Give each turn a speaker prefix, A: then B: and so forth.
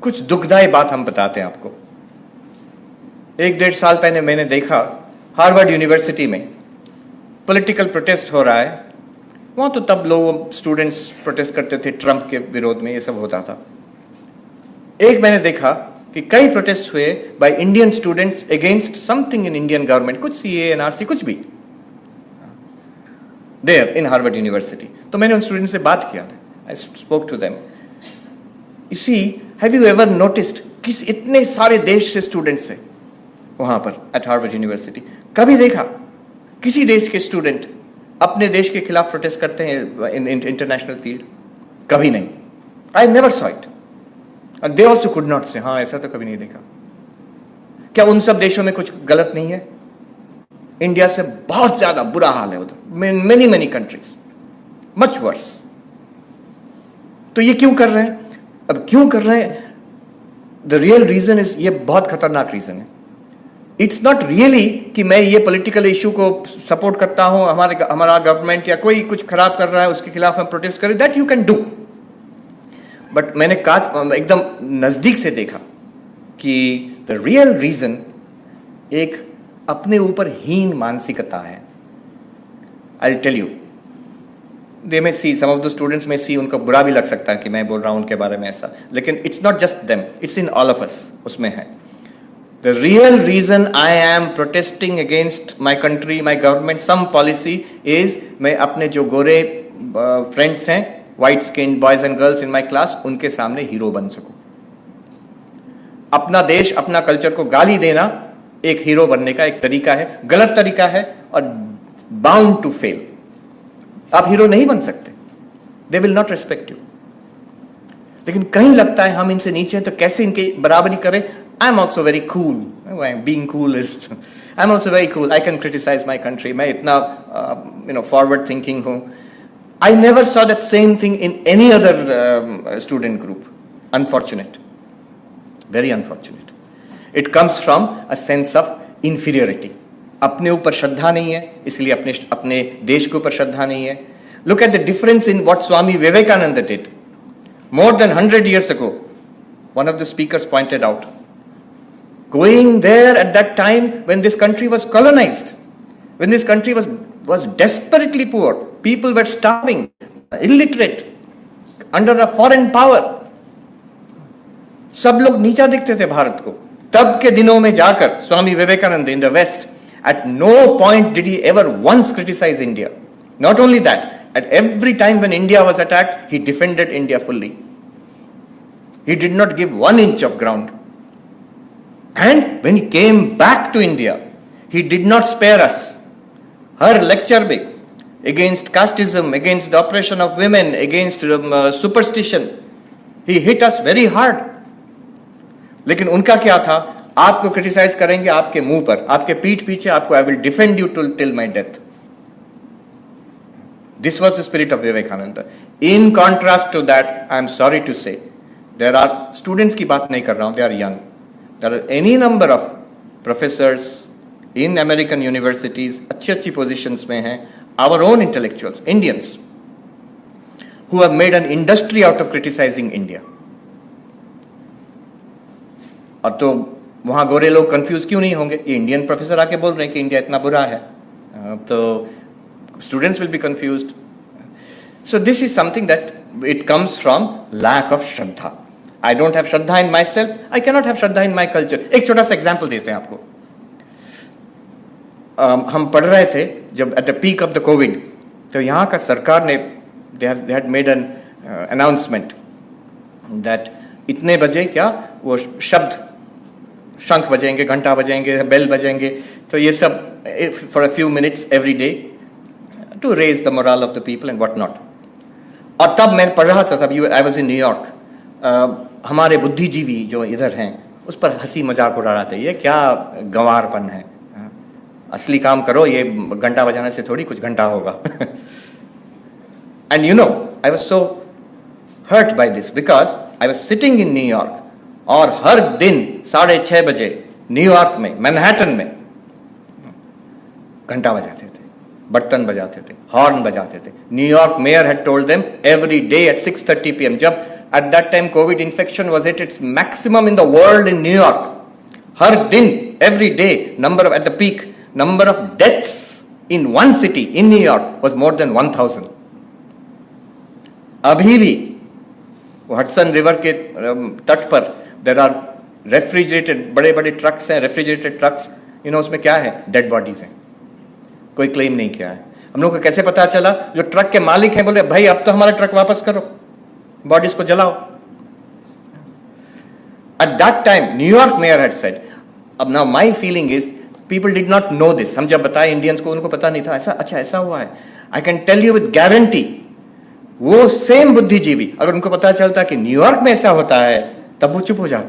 A: कुछ दुखदायी बात हम बताते हैं आपको। 1-1.5 साल पहले मैंने देखा हार्वर्ड यूनिवर्सिटी में पॉलिटिकल प्रोटेस्ट हो रहा है। वहां तो तब लोग स्टूडेंट्स प्रोटेस्ट करते थे, ट्रंप के विरोध में ये सब होता था। एक मैंने देखा कि कई प्रोटेस्ट हुए by Indian students against something in Indian government, कुछ सीए एनआरसी कुछ भी, देयर इन हार्वर्ड यूनिवर्सिटी। तो मैंने उन स्टूडेंट से बात किया, I spoke to them. You see, have you ever noticed किस इतने सारे देश से स्टूडेंट्स हैं वहां पर एट हार्वर्ड यूनिवर्सिटी? कभी देखा किसी देश के स्टूडेंट अपने देश के खिलाफ प्रोटेस्ट करते हैं इन इंटरनेशनल फील्ड? कभी नहीं। I never saw it and they also could not से, हाँ ऐसा तो कभी नहीं देखा। क्या उन सब देशों में कुछ गलत नहीं है? इंडिया से बहुत ज्यादा बुरा हाल है उधर, many many countries much worse. तो ये क्यों कर रहे हैं? अब क्यों कर रहे हैं? द रियल रीजन इज, ये बहुत खतरनाक रीजन है। इट्स नॉट रियली कि मैं ये पॉलिटिकल इशू को सपोर्ट करता हूं, हमारा गवर्नमेंट या कोई कुछ खराब कर रहा है उसके खिलाफ हम प्रोटेस्ट करें, that you can do. But मैंने एकदम नजदीक से देखा कि द रियल रीजन एक अपने ऊपर हीन मानसिकता है। आई विल टेल यू, दे में सी, सम ऑफ द स्टूडेंट्स में सी, उनको बुरा भी लग सकता है कि मैं बोल रहा हूं उनके बारे में ऐसा, लेकिन it's not just them, it's in all of us, उसमें है। The real reason I am protesting against my country, my government, some policy is, मैं अपने जो गोरे फ्रेंड्स हैं, white skin boys and girls in my class, उनके सामने hero बन सकूं। अपना देश, अपना कल्चर को गाली देना एक हीरो बनने का एक तरीका है, गलत तरीका है और बाउंड टू फेल। आप हीरो नहीं बन सकते, they will not respect you. लेकिन कहीं लगता है हम इनसे नीचे हैं तो कैसे इनकी बराबरी करें। I am also very cool, being cool is, I am also very cool, I can criticise my country, मैं इतना फॉरवर्ड थिंकिंग हूं। I never saw that same thing in any other student group. Unfortunate. Very unfortunate. It comes from a sense of inferiority. अपने ऊपर श्रद्धा नहीं है, इसलिए अपने देश के ऊपर श्रद्धा नहीं है। Look at the difference in what Swami Vivekananda did. More than 100 years ago, one of the speakers pointed out, going there at that time when this country was colonized, when this country was desperately poor, people were starving, illiterate, under a foreign power, सब लोग नीचा दिखते थे भारत को। तब के दिनों में जाकर Swami Vivekananda in the West, at no point did he ever once criticize India. Not only that, at every time when India was attacked, he defended India fully. He did not give 1 inch of ground. And when he came back to India, he did not spare us. Her lecture में against casteism, against the oppression of women, against superstition, he hit us very hard. लेकिन उनका क्या था? आपको criticise करेंगे आपके मुंह पर, आपके पीठ पीछे, आपको I will defend you till my death. This was the spirit of Vivekananda. In contrast to that, I am sorry to say, there are students की बात नहीं कर रहा हूं, they are young. There are any number of professors in American universities, अच्छी positions में हैं, our own intellectuals, Indians, who have made an industry out of criticizing India. और तो वहां गोरे लोग कंफ्यूज क्यों नहीं होंगे? ये इंडियन प्रोफेसर आके बोल रहे हैं कि इंडिया इतना बुरा है, तो students will be confused. So this is something that it comes from lack of श्रद्धा. आई डोंट हैव श्रद्धा in myself, I cannot have श्रद्धा इन माई कल्चर. एक छोटा सा एग्जाम्पल देते हैं आपको. हम पढ़ रहे थे जब at the peak of the Covid, तो यहाँ का सरकार ने they had made an announcement that इतने बजे क्या वो शब्द, शंख बजेंगे, घंटा बजेंगे, बेल बजेंगे, तो ये सब for a few minutes every day to raise the moral of the people and what not. और तब मैं पढ़ रहा था, तब आई वाज इन न्यूयॉर्क. हमारे बुद्धिजीवी जो इधर हैं उस पर हंसी मजाक उड़ा रहा था, ये क्या गंवारपन है, असली काम करो, ये घंटा बजाने से थोड़ी कुछ घंटा होगा. And you know, I was so hurt by this because I was sitting in न्यूयॉर्क, और हर दिन 6:30 बजे न्यूयॉर्क में, मैनहट्टन में घंटा बजाते थे, बर्तन बजाते थे, हॉर्न बजाते थे. New York mayor had told them every day at 6:30 PM, जब At that time, COVID infection was at its maximum in the world in New York. हर दिन, every day, at the peak, number of deaths in one city in New York was more than 1,000. अभी भी Hudson river के तट पर there are refrigerated, बड़े बड़े trucks हैं, refrigerated trucks, उसमें क्या है? डेड बॉडीज हैं, कोई क्लेम नहीं किया है। हम लोग को कैसे पता चला? जो ट्रक के मालिक हैं बोले भाई अब तो हमारा ट्रक वापस करो, बॉडीज को जलाओ। At that time, New York mayor had said, अब now my feeling is people did not know this. हम जब बताए इंडियंस को, उनको पता नहीं था ऐसा हुआ है। I can tell you with guarantee, वो सेम बुद्धिजीवी अगर उनको पता चलता कि न्यूयॉर्क में ऐसा होता है तब वो चुप हो जाते हैं।